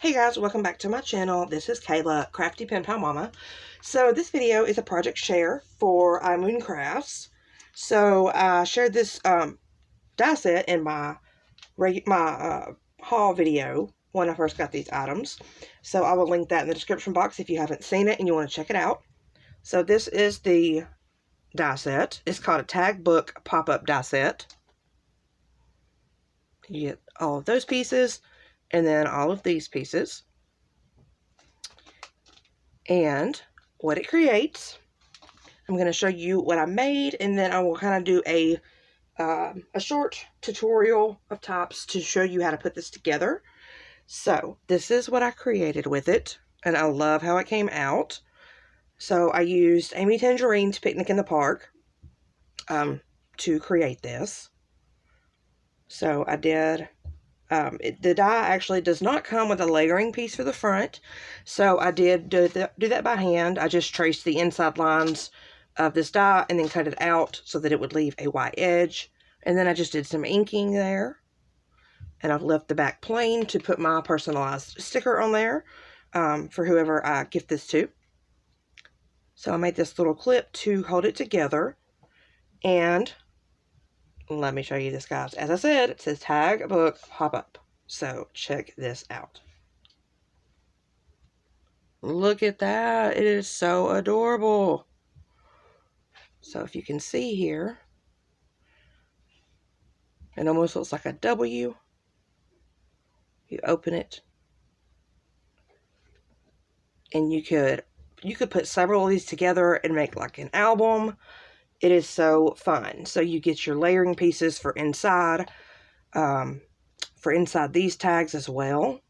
Hey guys, welcome back to my channel. This is Kayla, Crafty Pen Pal Mama. So this video is a project share for iMooncrafts. So I shared this die set in my haul video when I first got these items. So I will link that in the description box if you haven't seen it and you want to check it out. So this is the die set. It's called a tag book pop-up die set. You get all of those pieces and then all of these pieces. And what it creates, I'm going to show you what I made, and then I will kind of do a short tutorial of tops to show you how to put this together. So this is what I created with it, and I love how it came out. So I used Amy Tangerine's Picnic in the Park to create this. So I did. The die actually does not come with a layering piece for the front, so I did do that by hand. I just traced the inside lines of this die and then cut it out so that it would leave a white edge, and then I just did some inking there, and I've left the back plain to put my personalized sticker on there for whoever I gift this to. So I made this little clip to hold it together, and let me show you this, guys. As I said, it says tag book pop-up. So check this out. Look at that. It is so adorable. So if you can see here, it almost looks like a W. You open it, and you could put several of these together and make like an album. It is so fun. So you get your layering pieces for inside these tags as well.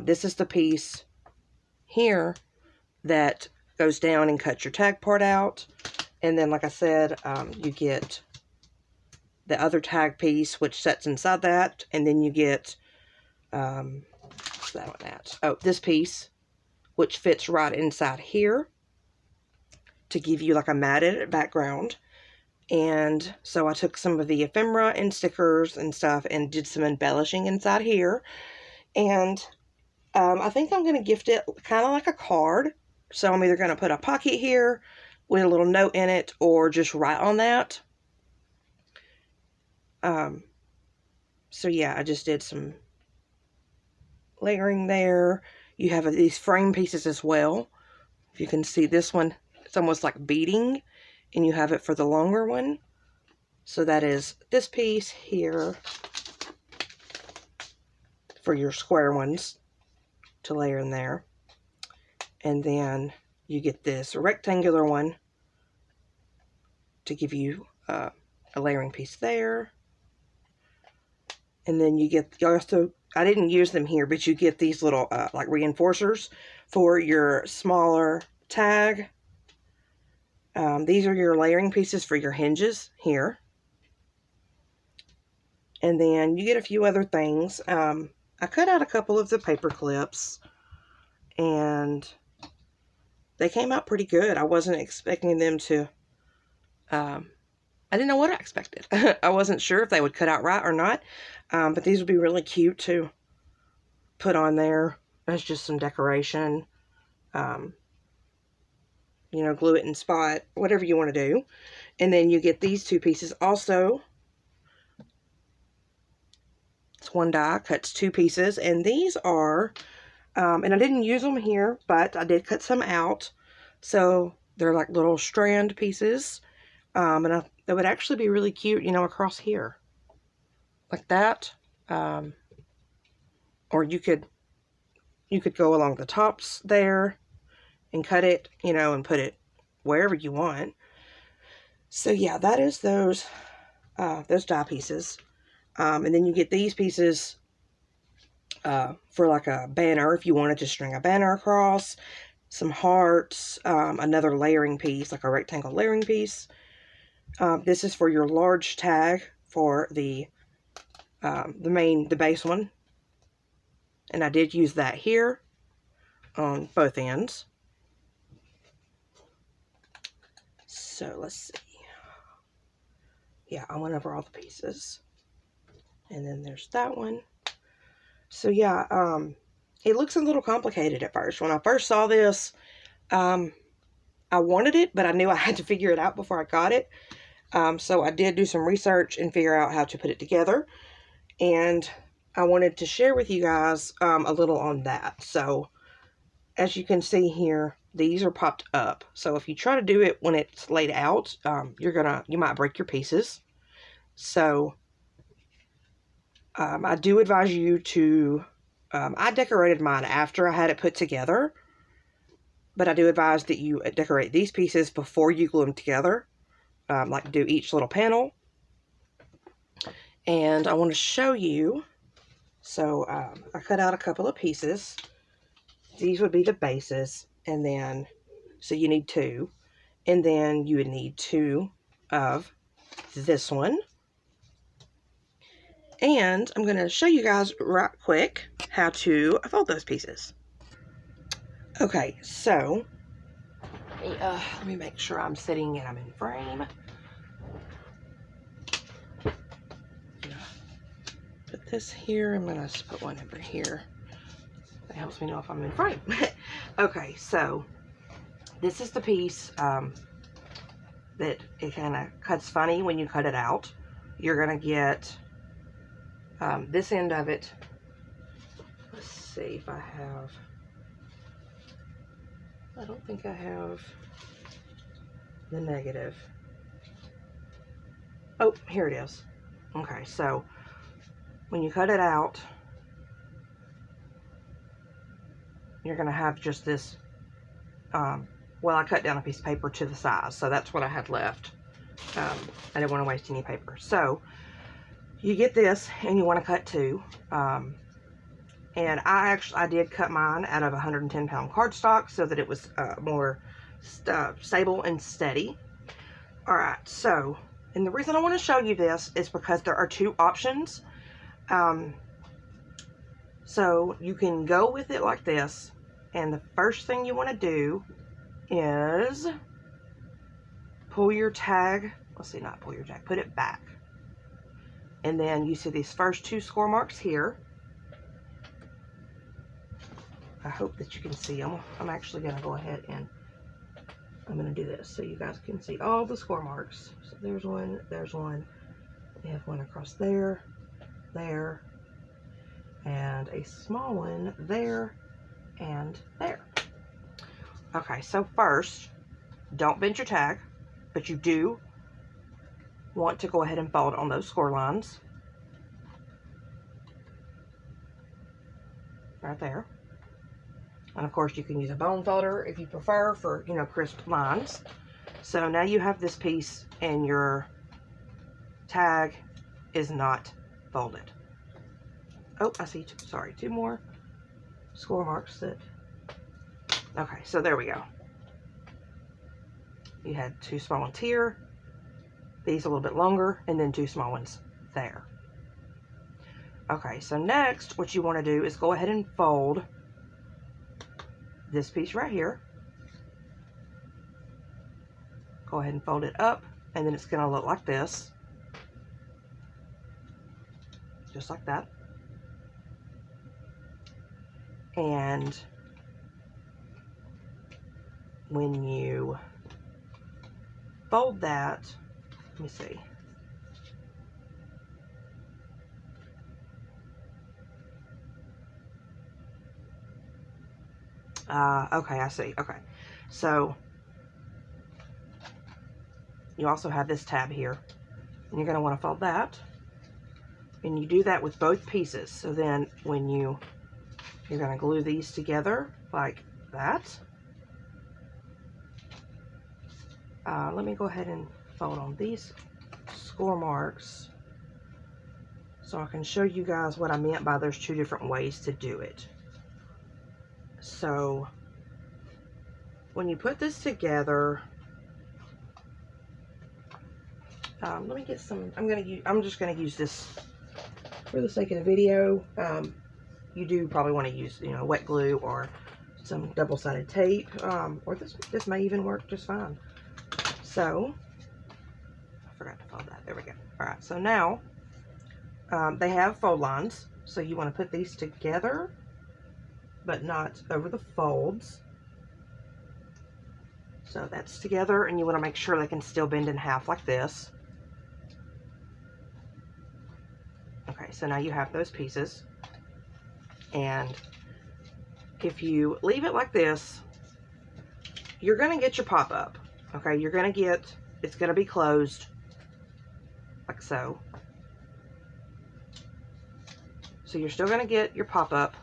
This is the piece here that goes down and cuts your tag part out. And then, like I said, you get the other tag piece, which sets inside that. And then you get, what's that one at? Oh, this piece, which fits right inside here to give you like a matted background. And so I took some of the ephemera and stickers and stuff and did some embellishing inside here. And I think I'm going to gift it kind of like a card. So I'm either going to put a pocket here with a little note in it or just write on that. So yeah, I just did some layering there. You have these frame pieces as well. If you can see this one, it's almost like beading, and you have it for the longer one. So that is this piece here for your square ones to layer in there. And then you get this rectangular one to give you a layering piece there. And then you also, I didn't use them here, but you get these little like reinforcers for your smaller tag. These are your layering pieces for your hinges here. And then you get a few other things. I cut out a couple of the paper clips, and they came out pretty good. I wasn't expecting them to, I didn't know what I expected. I wasn't sure if they would cut out right or not, but these would be really cute to put on there as just some decoration. You know, glue it in spot, whatever you want to do. And then you get these two pieces also. It's one die, cuts two pieces, and these are, and I didn't use them here, but I did cut some out. So they're like little strand pieces, and they would actually be really cute, you know, across here, like that. Or you could go along the tops there and cut it, you know, and put it wherever you want. So yeah, that is those die pieces. And then you get these pieces for like a banner, if you wanted to string a banner across, some hearts, another layering piece, like a rectangle layering piece. This is for your large tag for the base one. And I did use that here on both ends. So let's see. Yeah, I went over all the pieces. And then there's that one. So yeah, it looks a little complicated at first. When I first saw this, I wanted it, but I knew I had to figure it out before I got it. So I did do some research and figure out how to put it together. And I wanted to share with you guys a little on that. So as you can see here, these are popped up. So if you try to do it when it's laid out, you might break your pieces. So I do advise you to, I decorated mine after I had it put together, but I do advise that you decorate these pieces before you glue them together, like do each little panel. And I want to show you, so I cut out a couple of pieces. These would be the bases, and then, so you need 2, and then you would need 2 of this one. And I'm going to show you guys right quick how to fold those pieces. Okay, so let me make sure I'm sitting and I'm in frame. Put this here. I'm going to put one over here. That helps me know if I'm in frame. Okay, so this is the piece that it kind of cuts funny when you cut it out. You're going to get this end of it. Let's see if I have. I don't think I have the negative. Oh, here it is. Okay, so when you cut it out, you're going to have just this, well, I cut down a piece of paper to the size, so that's what I had left. I didn't want to waste any paper. So you get this, and you want to cut 2. And I did cut mine out of 110-pound cardstock so that it was more stable and steady. All right, so, and the reason I want to show you this is because there are 2 options. So you can go with it like this, and the first thing you want to do is pull your tag, let's see, not pull your tag, put it back. And then you see these first 2 score marks here. I hope that you can see them. I'm actually going to go ahead and I'm going to do this so you guys can see all the score marks. So there's one, there's one. We have one across there, there, and a small one there, and there. Okay, so first, don't bend your tag, but you do want to go ahead and fold on those score lines. Right there. And of course you can use a bone folder if you prefer for, you know, crisp lines. So now you have this piece and your tag is not folded. Oh, I see, 2 more score marks that, okay, so there we go. You had 2 small ones here, these a little bit longer, and then 2 small ones there. Okay, so next what you want to do is go ahead and fold this piece right here. Go ahead and fold it up, and then it's going to look like this. Just like that. And when you fold that, let me see. Okay, I see. Okay, so you also have this tab here, and you're going to want to fold that, and you do that with both pieces. So then when you're going to glue these together like that. Let me go ahead and fold on these score marks so I can show you guys what I meant by there's 2 different ways to do it. So when you put this together, let me get some, I'm just going to use this for the sake of the video. You do probably want to use, you know, wet glue or some double-sided tape, or this may even work just fine. So I forgot to fold that. There we go. All right, so now they have fold lines. So you want to put these together, but not over the folds. So that's together, and you want to make sure they can still bend in half like this. Okay, so now you have those pieces. And if you leave it like this, you're going to get your pop-up. Okay, you're going to get, it's going to be closed like so. So you're still going to get your pop-up,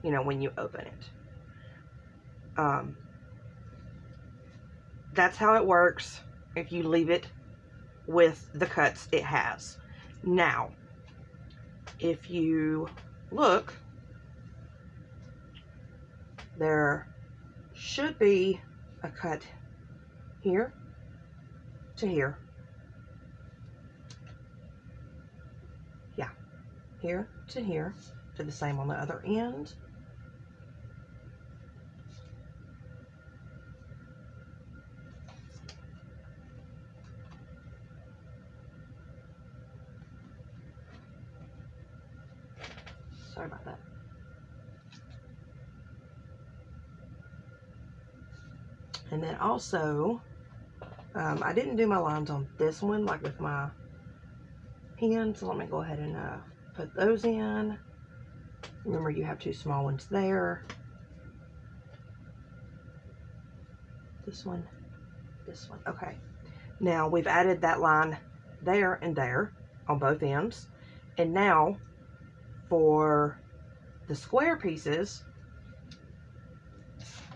you know, when you open it. That's how it works if you leave it with the cuts it has. Now, if you look, there should be a cut here to here. Yeah, here to here. Do the same on the other end. Sorry about that. And then also, I didn't do my lines on this one, like with my pen, so let me go ahead and put those in. Remember, you have two small ones there. This one, this one. Okay. Now, we've added that line there and there on both ends. And now, for the square pieces,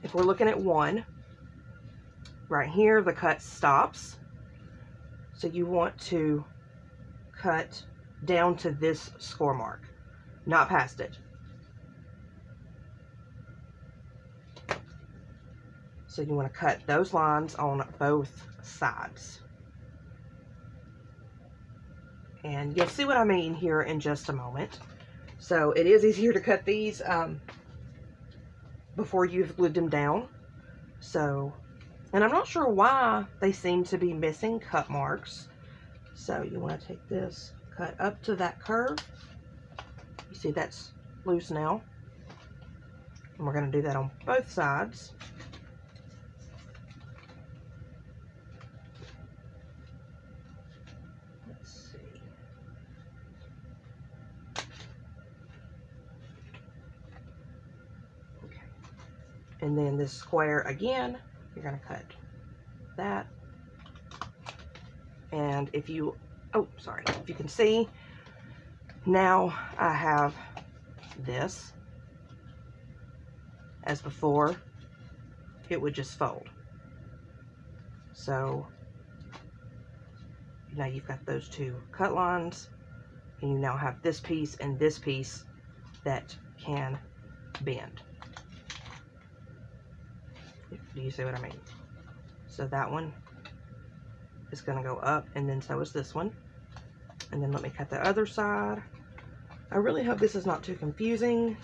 if we're looking at one, right here, the cut stops. So you want to cut down to this score mark, not past it. So you want to cut those lines on both sides. And you'll see what I mean here in just a moment. So it is easier to cut these before you've glued them down. So, and I'm not sure why they seem to be missing cut marks. So you want to take this, cut up to that curve. You see that's loose now. And we're going to do that on both sides. Let's see. Okay. And then this square again, you're going to cut that. And if you, oh, sorry, if you can see, now I have this. As before, it would just fold. So now you've got those two cut lines, and you now have this piece and this piece that can bend. Do you see what I mean? So that one is going to go up, and then so is this one. And then let me cut the other side. I really hope this is not too confusing.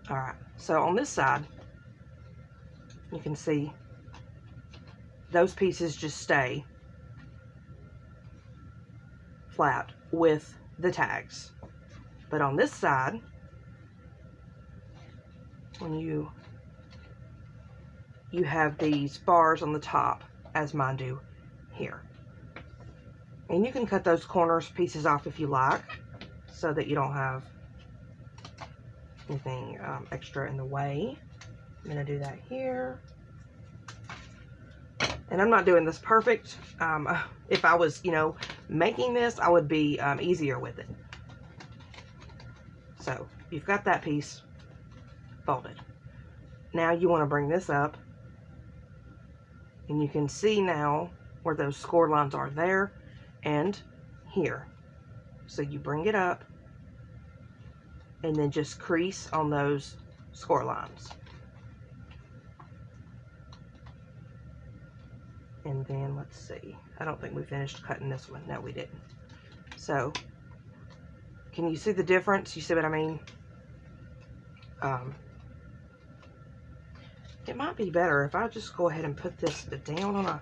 Alright, so on this side, you can see those pieces just stay flat with the tags. But on this side, when you have these bars on the top, as mine do here. And you can cut those corners pieces off if you like, so that you don't have anything extra in the way. I'm going to do that here. And I'm not doing this perfect. If I was, you know, making this, I would be easier with it. So you've got that piece folded. Now you want to bring this up, and you can see now where those score lines are there and here. So you bring it up and then just crease on those score lines. And then let's see, I don't think we finished cutting this one. No, we didn't. So can you see the difference? You see what I mean? It might be better if I just go ahead and put this down on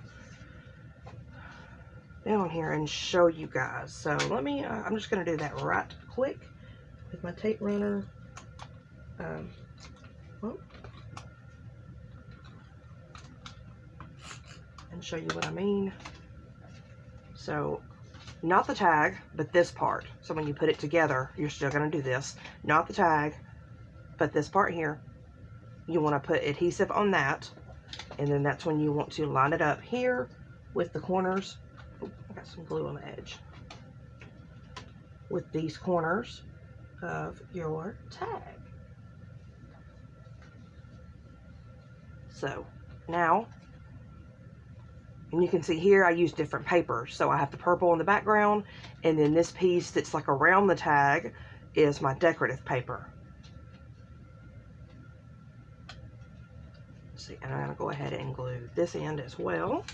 down here and show you guys. So let me, I'm just going to do that right quick with my tape runner. Well, and show you what I mean. So not the tag, but this part. So when you put it together, you're still going to do this. Not the tag, but this part here. You want to put adhesive on that, and then that's when you want to line it up here with the corners. Oh, I got some glue on the edge. With these corners of your tag. So now, and you can see here I use different papers. So I have the purple in the background, and then this piece that's like around the tag is my decorative paper. See, and I'm going to go ahead and glue this end as well.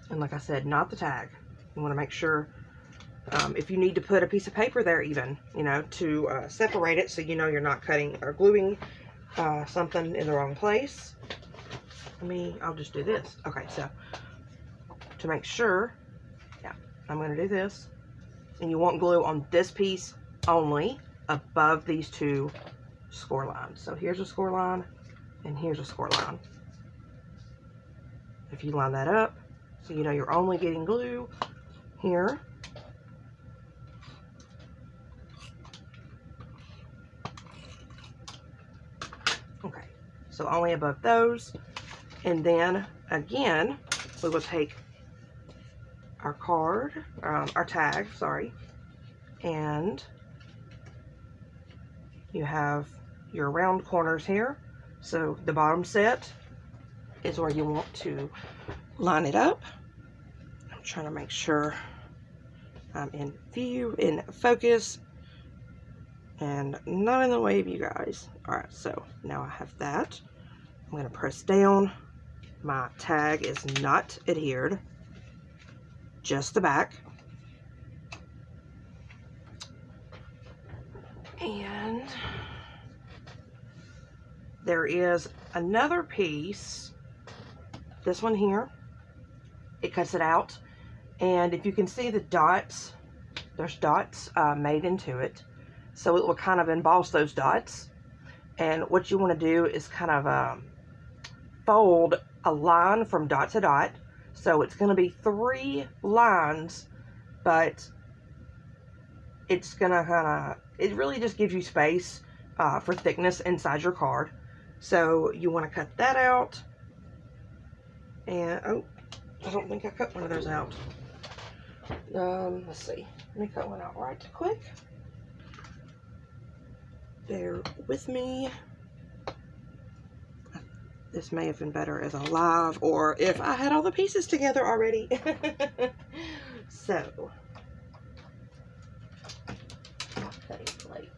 And like I said, not the tag. You want to make sure, if you need to put a piece of paper there even, you know, to separate it so you know you're not cutting or gluing something in the wrong place. I'll just do this. Okay, so to make sure, yeah, I'm going to do this. And you want glue on this piece only above these two score lines. So here's a score line and here's a score line. If you line that up, so you know you're only getting glue here. Okay, so only above those. And then again, we will take our card, our tag, sorry, and you have your round corners here. So the bottom set is where you want to line it up. I'm trying to make sure I'm in view, in focus, and not in the way of you guys. Alright, so now I have that. I'm going to press down. My tag is not adhered, just the back. And there is another piece, this one here, it cuts it out, and if you can see the dots, there's dots made into it, so it will kind of emboss those dots. And what you want to do is kind of fold a line from dot to dot, so it's going to be 3 lines, but it's going to kind of, it really just gives you space for thickness inside your card. So you want to cut that out. And, oh, I don't think I cut one of those out. Let's see. Let me cut one out right quick. Bear with me. This may have been better as a live, or if I had all the pieces together already. So, cutting plate.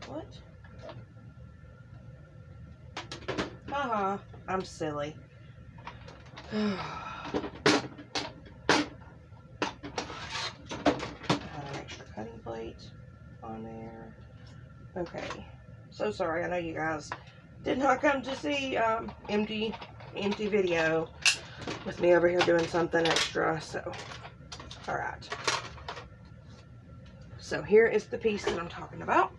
What? Haha, I'm silly. I had an extra cutting plate on there. Okay, so sorry. I know you guys did not come to see empty video with me over here doing something extra. So, all right. So here is the piece that I'm talking about.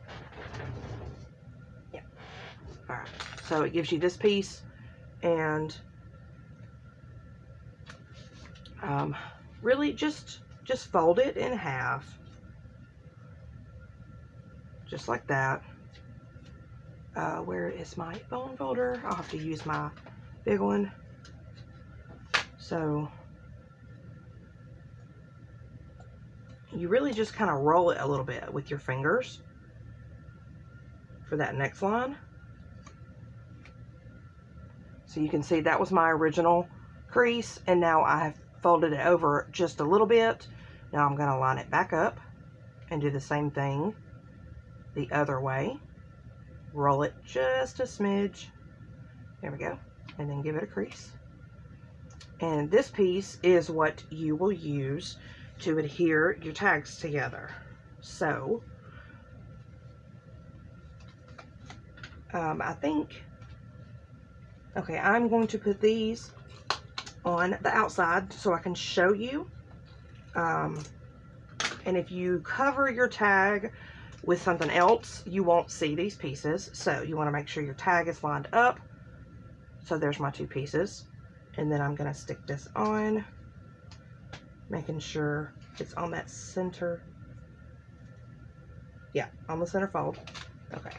Yeah. All right. So it gives you this piece, and really just fold it in half, just like that. Where is my bone folder? I'll have to use my big one. So you really just kind of roll it a little bit with your fingers for that next line. So you can see that was my original crease, and now I have folded it over just a little bit. Now I'm going to line it back up and do the same thing the other way. Roll it just a smidge. There we go. And then give it a crease. And this piece is what you will use to adhere your tags together. So, I think, okay, I'm going to put these on the outside so I can show you. And if you cover your tag with something else, you won't see these pieces. So you want to make sure your tag is lined up. So there's my two pieces. And then I'm going to stick this on, making sure it's on that center. Yeah, on the center fold. Okay.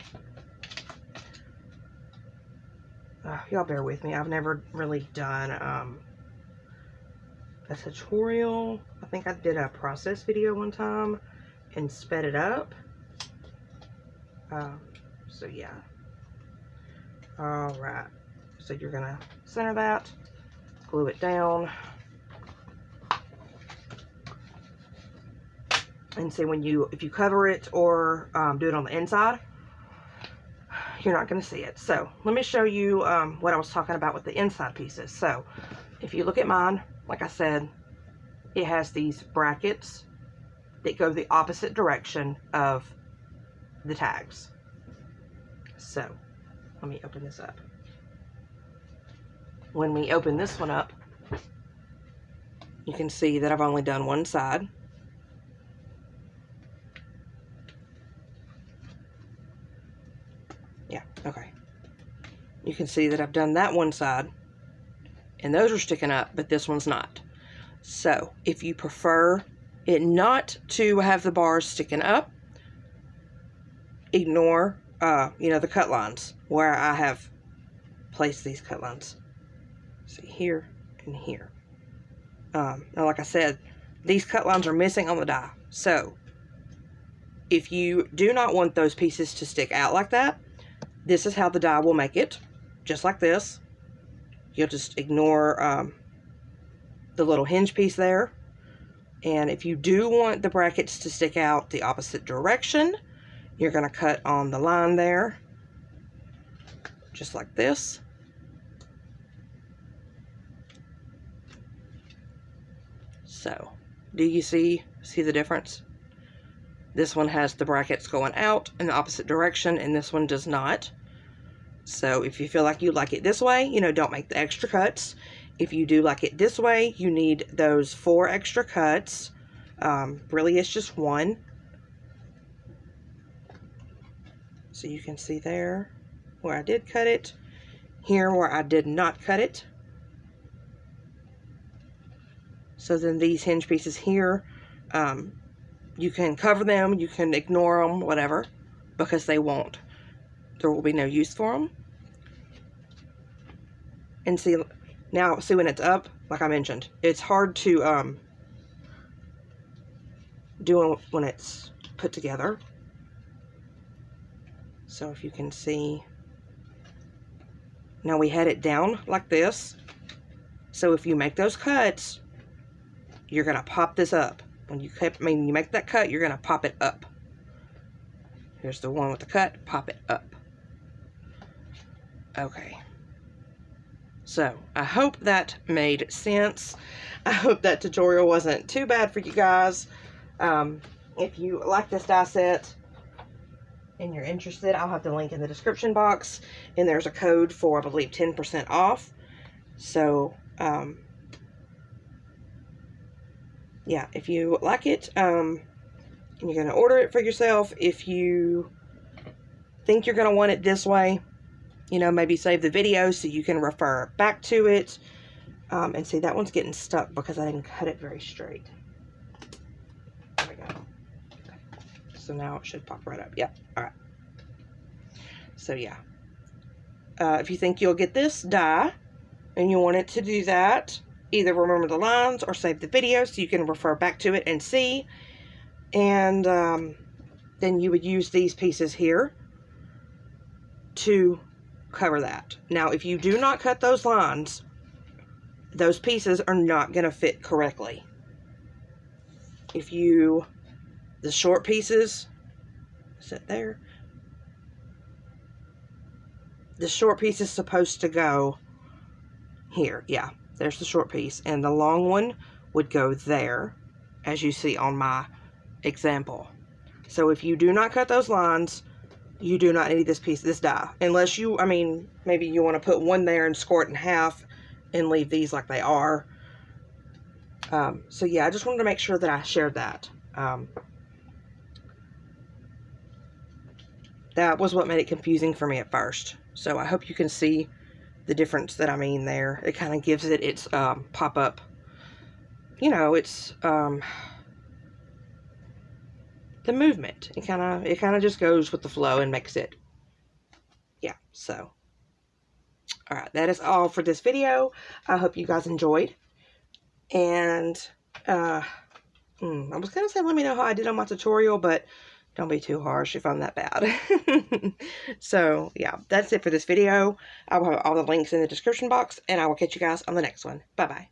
Y'all bear with me. I've never really done a tutorial. I think I did a process video one time and sped it up. So yeah. All right. So you're gonna center that, glue it down, and see if you cover it or do it on the inside, you're not gonna see it. So let me show you what I was talking about with the inside pieces. So if you look at mine, like I said, it has these brackets that go the opposite direction of the tags. So let me open this up. When we open this one up, you can see that I've only done one side. Yeah, okay. You can see that I've done that one side, and those are sticking up, but this one's not. So if you prefer it not to have the bars sticking up, ignore the cut lines where I have placed these cut lines. See, here and here. Now, like I said, these cut lines are missing on the die. So if you do not want those pieces to stick out like that, this is how the die will make it, just like this. You'll just ignore the little hinge piece there. And if you do want the brackets to stick out the opposite direction, you're going to cut on the line there, just like this. So, do you see the difference? This one has the brackets going out in the opposite direction, and this one does not. So if you feel like you like it this way, don't make the extra cuts. If you do like it this way, you need those 4 extra cuts. Really, it's just 1. So you can see there where I did cut it, here where I did not cut it. So then these hinge pieces here, you can cover them, you can ignore them, whatever, because there will be no use for them. And see when it's up, like I mentioned, it's hard to do when it's put together. So if you can see, now we had it down like this. So if you make those cuts, you're gonna pop this up. When you make that cut, you're gonna pop it up. Here's the one with the cut, pop it up. Okay. So, I hope that made sense. I hope that tutorial wasn't too bad for you guys. If you like this die set and you're interested, I'll have the link in the description box. And there's a code for, I believe, 10% off. So, yeah, if you like it, and you're going to order it for yourself, if you think you're going to want it this way, maybe save the video so you can refer back to it. And see, that one's getting stuck because I didn't cut it very straight. There we go. Okay. So now it should pop right up. Yep. All right. So, yeah. If you think you'll get this die and you want it to do that, either remember the lines or save the video so you can refer back to it and see. And then you would use these pieces here to cover that. Now, if you do not cut those lines, those pieces are not going to fit correctly. The short pieces, sit there. The short piece is supposed to go here. Yeah, There's the short piece. And the long one would go there, as you see on my example. So if you do not cut those lines, you do not need this die. Unless you, I mean, maybe you want to put one there and score it in half and leave these like they are. So yeah, I just wanted to make sure that I shared that. That was what made it confusing for me at first. So I hope you can see the difference that I mean there. It kind of gives it its pop-up, you know, it's the movement. It kind of just goes with the flow and makes it, yeah. So all right, that is all for this video. I hope you guys enjoyed. And I was gonna say let me know how I did on my tutorial, but don't be too harsh if I'm that bad. So yeah, that's it for this video. I will have all the links in the description box, and I will catch you guys on the next one. Bye bye.